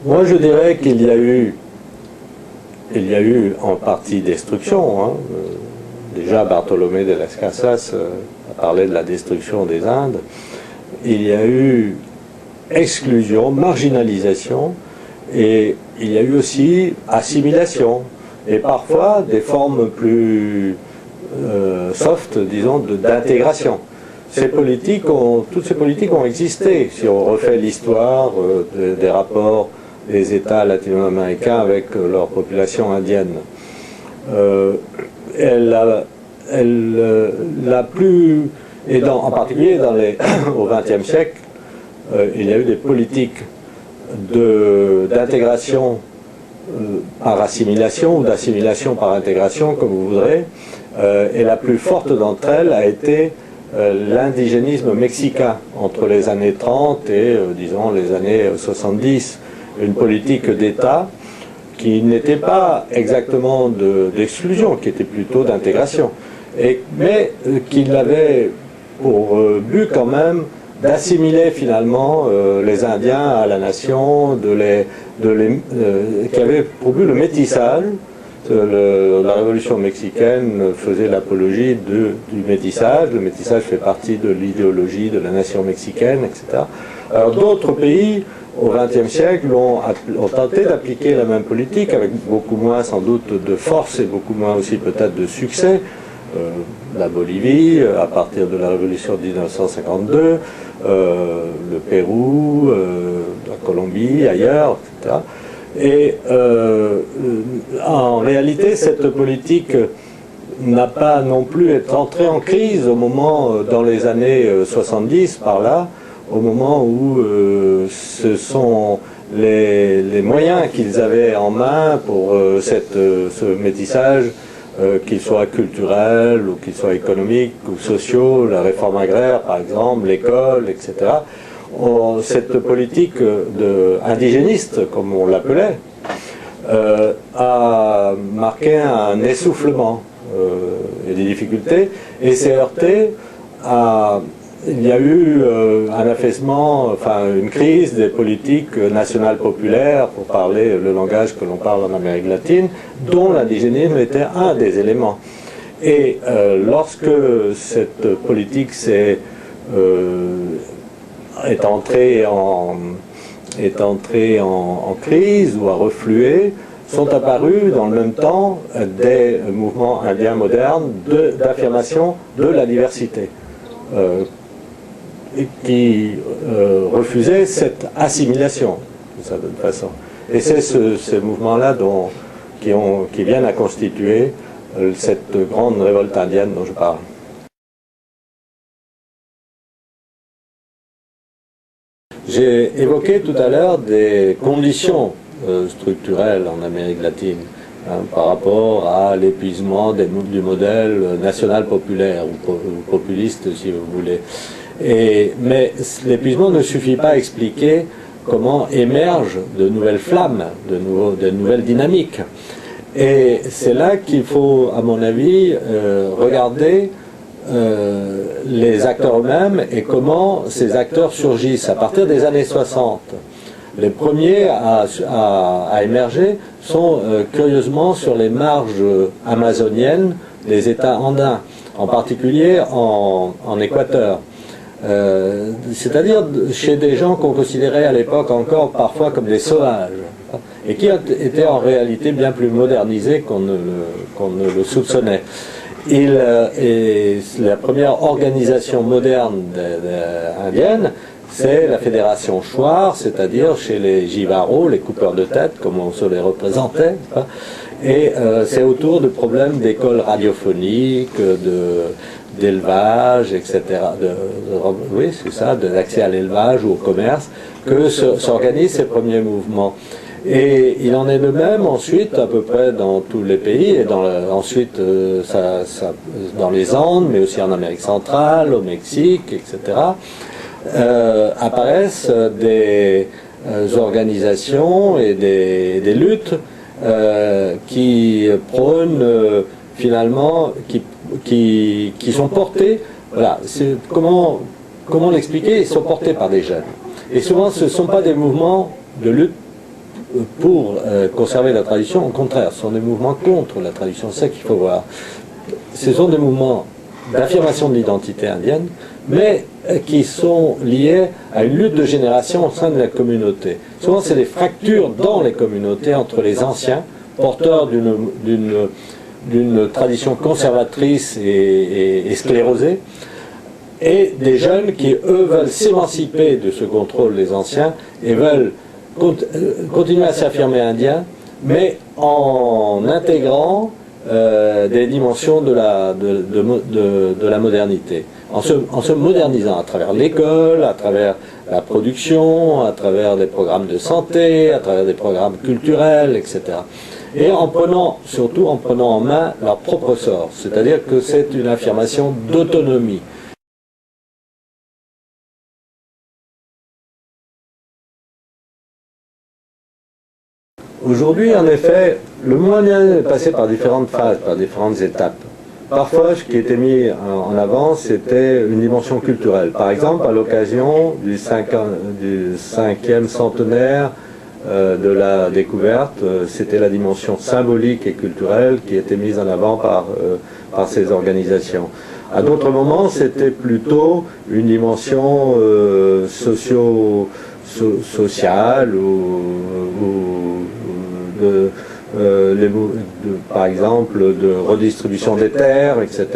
Moi, je dirais qu'il y a eu en partie destruction. Hein. Déjà, Bartolomé de las Casas a parlé de la destruction des Indes. Il y a eu exclusion, marginalisation, et il y a eu aussi assimilation, et parfois des formes plus soft, disons, d'intégration. Toutes ces politiques ont existé. Si on refait l'histoire des rapports des États latino-américains avec leur population indienne, en particulier au XXe siècle, il y a eu des politiques d'intégration par assimilation ou d'assimilation par intégration, comme vous voudrez, et la plus forte d'entre elles a été l'indigénisme mexicain entre les années 30 et, disons, les années 70. Une politique d'État qui n'était pas exactement d'exclusion, qui était plutôt d'intégration, mais qui avait pour but quand même d'assimiler finalement les Indiens à la nation, qui avait pour but le métissage. La révolution mexicaine faisait l'apologie du métissage. Le métissage fait partie de l'idéologie de la nation mexicaine, etc. Alors d'autres pays au XXe siècle ont tenté d'appliquer la même politique, avec beaucoup moins sans doute de force et beaucoup moins aussi peut-être de succès. La Bolivie, à partir de la révolution de 1952, le Pérou, la Colombie, ailleurs, etc. Et en réalité, cette politique n'a pas non plus été entrée en crise au moment, dans les années 70, par là, au moment où ce sont les moyens qu'ils avaient en main pour ce métissage, qu'ils soient culturels ou qu'ils soient économiques ou sociaux, la réforme agraire par exemple, l'école, etc. Cette politique indigéniste, comme on l'appelait, a marqué un essoufflement et des difficultés, et s'est heurté il y a eu un affaissement, enfin une crise des politiques nationales populaires, pour parler le langage que l'on parle en Amérique latine, dont l'indigénisme était un des éléments. Et lorsque cette politique est entrée en crise ou a reflué, sont apparus dans le même temps des mouvements indiens modernes d'affirmation de la diversité, qui refusaient cette assimilation, d'une certaine façon. Et c'est ces mouvements-là qui viennent à constituer cette grande révolte indienne dont je parle. J'ai évoqué tout à l'heure des conditions structurelles en Amérique latine, par rapport à l'épuisement du modèle national populaire ou populiste, si vous voulez. Mais l'épuisement ne suffit pas à expliquer comment émergent de nouvelles flammes, de nouvelles dynamiques. Et c'est là qu'il faut, à mon avis, regarder les acteurs eux-mêmes et comment ces acteurs surgissent à partir des années 60. Les premiers à émerger sont curieusement sur les marges amazoniennes des États andins, en particulier en Équateur. C'est-à-dire chez des gens qu'on considérait à l'époque encore parfois comme des sauvages, et qui étaient en réalité bien plus modernisés qu'on ne le soupçonnait. Et la première organisation moderne indienne, c'est la fédération Shuar, c'est-à-dire chez les Jivaros, les coupeurs de tête, comme on se les représentait. Et c'est autour de problèmes d'écoles radiophoniques, d'élevage, etc. Oui, c'est ça, d'accès à l'élevage ou au commerce, que s'organisent ces premiers mouvements. Et il en est de même ensuite à peu près dans tous les pays, et ensuite dans les Andes, mais aussi en Amérique centrale, au Mexique, etc. Apparaissent des organisations et des luttes qui prônent finalement, qui sont portés, voilà, comment l'expliquer, ils sont portés par des jeunes. Et souvent ce ne sont pas des mouvements de lutte pour conserver la tradition. Au contraire, ce sont des mouvements contre la tradition. C'est ça qu'il faut voir. Ce sont des mouvements d'affirmation de l'identité indienne, mais qui sont liés à une lutte de génération au sein de la communauté. Souvent, c'est des fractures dans les communautés entre les anciens, porteurs d'une tradition conservatrice et sclérosée, et des jeunes qui, eux, veulent s'émanciper de ce contrôle des anciens et veulent continuer à s'affirmer indiens, mais en intégrant des dimensions de la modernité, en se modernisant à travers l'école, à travers la production, à travers des programmes de santé, à travers des programmes culturels, etc. Et surtout en prenant en main leur propre sort, c'est-à-dire que c'est une affirmation d'autonomie. Aujourd'hui, en effet, le mouvement indien est passé par différentes phases, par différentes étapes. Parfois, ce qui était mis en avant, c'était une dimension culturelle. Par exemple, à l'occasion du 5e centenaire de la découverte, c'était la dimension symbolique et culturelle qui était mise en avant par ces organisations. À d'autres moments, c'était plutôt une dimension sociale par exemple de redistribution des terres, etc.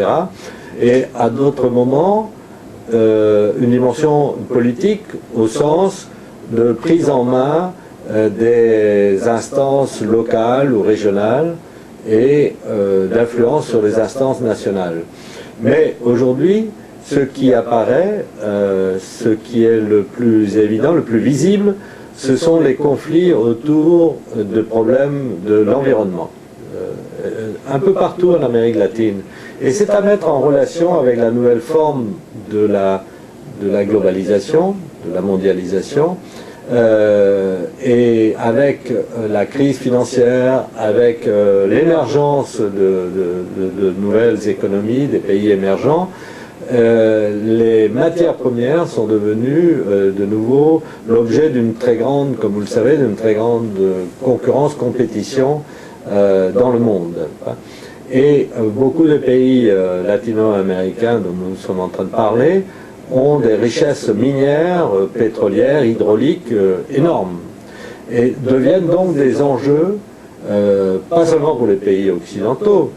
Et à d'autres moments, une dimension politique au sens de prise en main des instances locales ou régionales et d'influence sur les instances nationales. Mais aujourd'hui, ce qui apparaît, ce qui est le plus évident, le plus visible, ce sont les conflits autour de problèmes de l'environnement, un peu partout en Amérique latine. Et c'est à mettre en relation avec la nouvelle forme de la globalisation, de la mondialisation, et avec la crise financière, avec l'émergence de nouvelles économies des pays émergents. Les matières premières sont devenues de nouveau l'objet d'une très grande, comme vous le savez, d'une très grande concurrence, compétition dans le monde. Et beaucoup de pays latino-américains dont nous sommes en train de parler ont des richesses minières, pétrolières, hydrauliques énormes et deviennent donc des enjeux, pas seulement pour les pays occidentaux,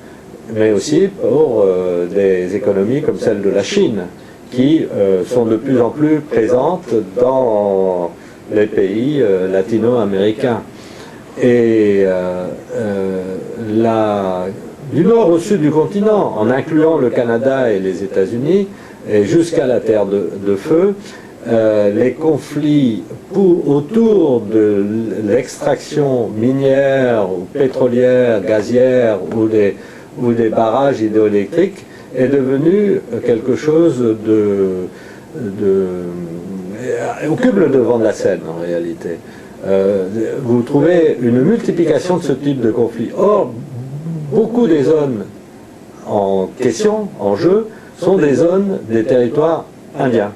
mais aussi pour des économies comme celle de la Chine, qui sont de plus en plus présentes dans les pays latino-américains. Et du nord au sud du continent, en incluant le Canada et les États-Unis, et jusqu'à la Terre de Feu, les conflits autour de l'extraction minière, ou pétrolière, gazière, ou des barrages hydroélectriques est devenu quelque chose occupe le devant de la scène en réalité. Vous trouvez une multiplication de ce type de conflits. Or, beaucoup des zones en question, en jeu, sont des zones des territoires indiens,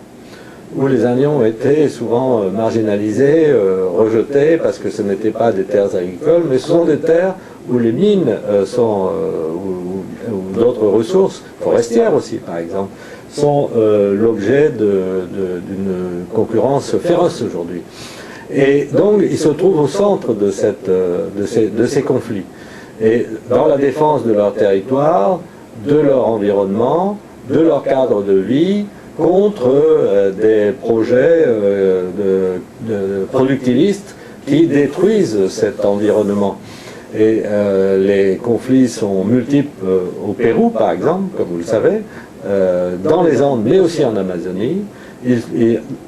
où les Indiens ont été souvent marginalisés, rejetés, parce que ce n'étaient pas des terres agricoles, mais ce sont des terres où les mines sont, ou d'autres ressources, forestières aussi par exemple, sont l'objet d'une concurrence féroce aujourd'hui. Et donc ils se trouvent au centre de ces conflits. Et dans la défense de leur territoire, de leur environnement, de leur cadre de vie, contre des projets productivistes qui détruisent cet environnement. Et les conflits sont multiples au Pérou, par exemple, comme vous le savez, dans les Andes, mais aussi en Amazonie.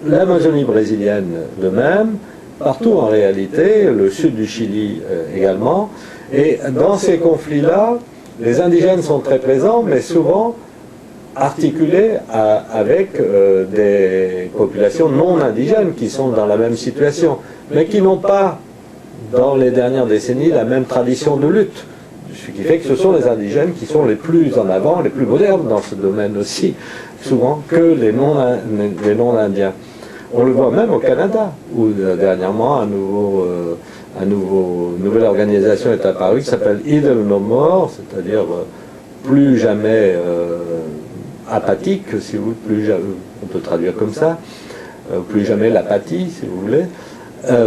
L'Amazonie brésilienne de même, partout en réalité, le sud du Chili également. Et dans ces conflits-là, les indigènes sont très présents, mais souvent articulés avec des populations non indigènes qui sont dans la même situation, mais qui n'ont pas, dans les dernières décennies, la même tradition de lutte. Ce qui fait que ce sont les indigènes qui sont les plus en avant, les plus modernes dans ce domaine aussi, souvent, que les non-indiens. On le voit même au Canada, où dernièrement un nouveau une nouvelle organisation est apparue qui s'appelle Idle No More, c'est-à-dire plus jamais apathique, si vous voulez, on peut traduire comme ça, plus jamais l'apathie, si vous voulez,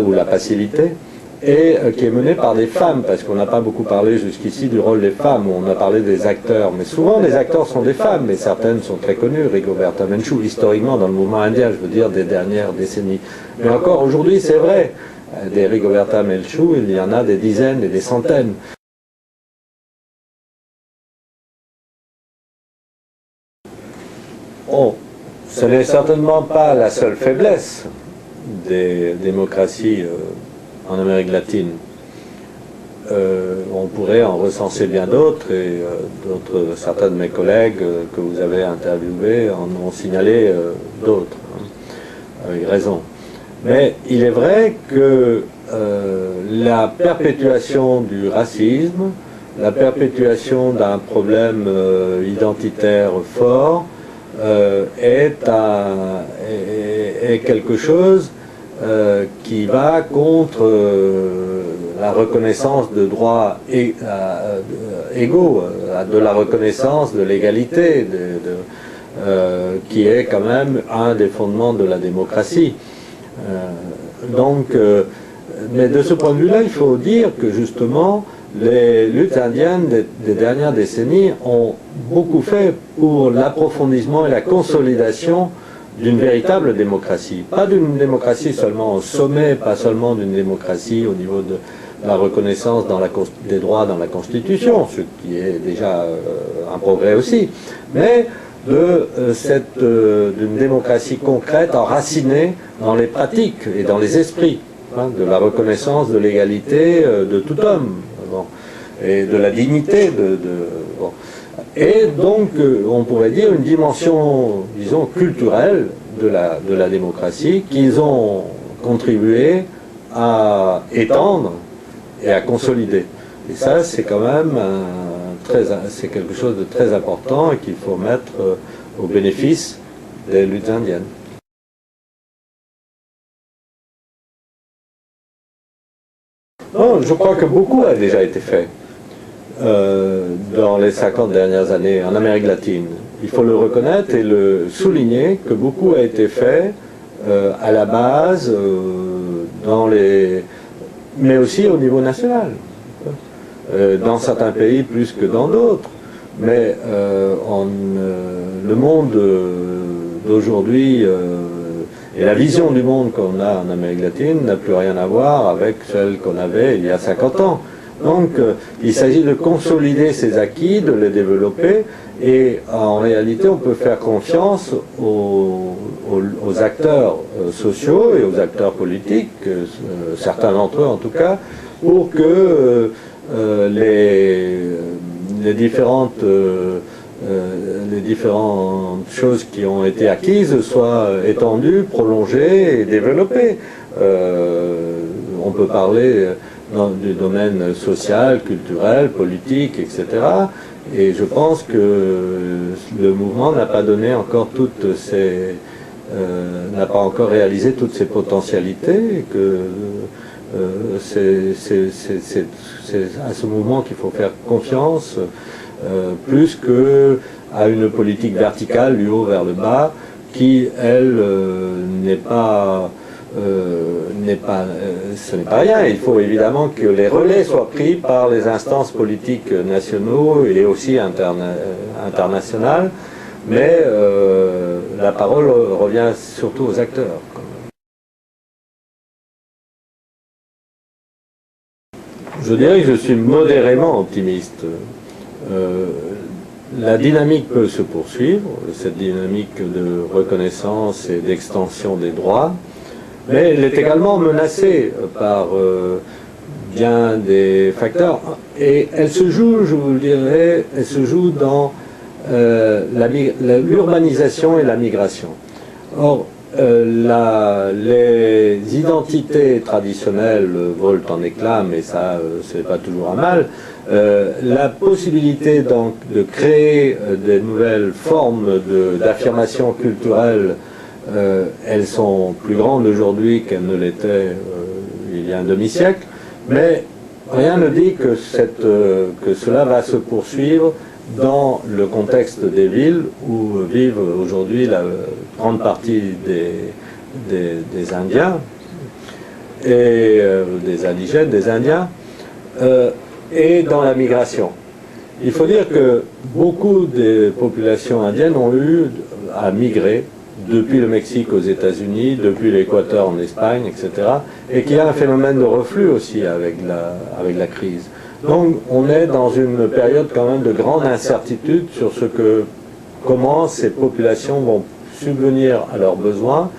ou la passivité, et qui est menée par des femmes, parce qu'on n'a pas beaucoup parlé jusqu'ici du rôle des femmes, on a parlé des acteurs, mais souvent les acteurs sont des femmes, mais certaines sont très connues, Rigoberta Menchú, historiquement dans le mouvement indien, je veux dire, des dernières décennies. Mais encore aujourd'hui, c'est vrai, des Rigoberta Menchú, il y en a des dizaines et des centaines. Bon, ce n'est certainement pas la seule faiblesse des démocraties en Amérique latine. On pourrait en recenser bien d'autres, et certains de mes collègues que vous avez interviewés en ont signalé d'autres, avec raison. Mais il est vrai que la perpétuation du racisme, la perpétuation d'un problème identitaire fort, est quelque chose qui va contre la reconnaissance de droits égaux, de la reconnaissance de l'égalité, qui est quand même un des fondements de la démocratie. Mais de ce point de vue-là, il faut dire que justement, les luttes indiennes des dernières décennies ont beaucoup fait pour l'approfondissement et la consolidation d'une véritable démocratie. Pas d'une démocratie seulement au sommet, pas seulement d'une démocratie au niveau de la reconnaissance des droits dans la Constitution, ce qui est déjà un progrès aussi, mais d'une démocratie concrète enracinée dans les pratiques et dans les esprits, hein, de la reconnaissance de l'égalité de tout homme, bon, et de la dignité bon. Et donc, on pourrait dire une dimension, disons, culturelle de la démocratie qu'ils ont contribué à étendre et à consolider. Et ça, c'est quand même c'est quelque chose de très important et qu'il faut mettre au bénéfice des luttes indiennes. Non, je crois que beaucoup a déjà été fait dans les 50 dernières années en Amérique latine. Il faut le reconnaître et le souligner que beaucoup a été fait à la base, mais aussi au niveau national. Dans certains pays plus que dans d'autres. Mais le monde d'aujourd'hui et la vision du monde qu'on a en Amérique latine n'a plus rien à voir avec celle qu'on avait il y a 50 ans. Donc il s'agit de consolider ces acquis, de les développer, et en réalité on peut faire confiance aux acteurs sociaux et aux acteurs politiques, certains d'entre eux en tout cas, pour que les différentes choses qui ont été acquises soient étendues, prolongées et développées. On peut parler du domaine social, culturel, politique, etc. Et je pense que le mouvement n'a pas donné encore n'a pas encore réalisé toutes ses potentialités, et que c'est à ce mouvement qu'il faut faire confiance, plus qu'à une politique verticale du haut vers le bas, qui, elle, ce n'est pas rien. Il faut évidemment que les relais soient pris par les instances politiques nationaux et aussi internationales, mais la parole revient surtout aux acteurs. Je dirais que je suis modérément optimiste. La dynamique peut se poursuivre, cette dynamique de reconnaissance et d'extension des droits, mais elle est également menacée par bien des facteurs. Et elle se joue, je vous le dirais, elle se joue dans l'urbanisation et la migration. Or, les identités traditionnelles volent en éclats, mais ça, c'est pas toujours un mal. La possibilité donc de créer des nouvelles formes d'affirmation culturelle, elles sont plus grandes aujourd'hui qu'elles ne l'étaient il y a un demi-siècle, Mais rien ne dit que cela va se poursuivre dans le contexte des villes où vivent aujourd'hui la grande partie des Indiens, et des indigènes, des Indiens, et dans la migration. Il faut dire que beaucoup des populations indiennes ont eu à migrer depuis le Mexique aux États-Unis, depuis l'Équateur en Espagne, etc. Et qu'il y a un phénomène de reflux aussi avec la crise. Donc on est dans une période quand même de grande incertitude sur comment ces populations vont subvenir à leurs besoins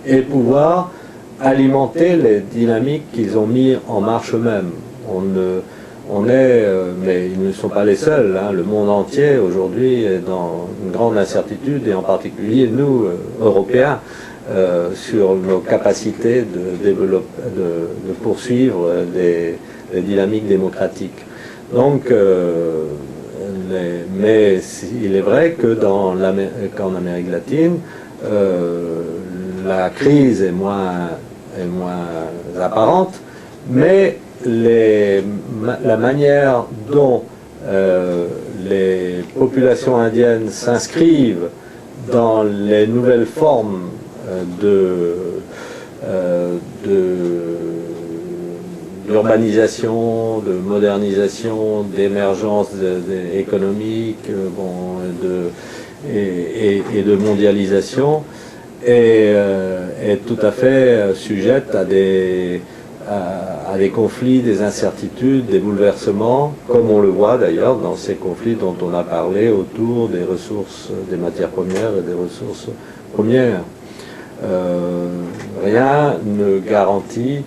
et pouvoir alimenter les dynamiques qu'ils ont mis en marche eux-mêmes. Mais ils ne sont pas les seuls, hein. Le monde entier aujourd'hui est dans une grande incertitude, et en particulier nous, Européens, sur nos capacités de poursuivre les dynamiques démocratiques. Donc, mais il est vrai que qu'en Amérique latine, la crise est moins apparente, mais la manière dont les populations indiennes s'inscrivent dans les nouvelles formes d'urbanisation, de modernisation, d'émergence économique, et de mondialisation est tout à fait sujette à des conflits, des incertitudes, des bouleversements, comme on le voit d'ailleurs dans ces conflits dont on a parlé autour des ressources, des matières premières et des ressources premières. Rien ne garantit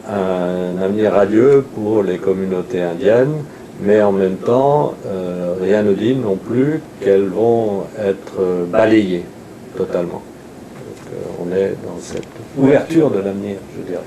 un avenir radieux pour les communautés indiennes, mais en même temps, rien ne dit non plus qu'elles vont être balayées totalement. Donc, on est dans cette ouverture de l'avenir, je dirais.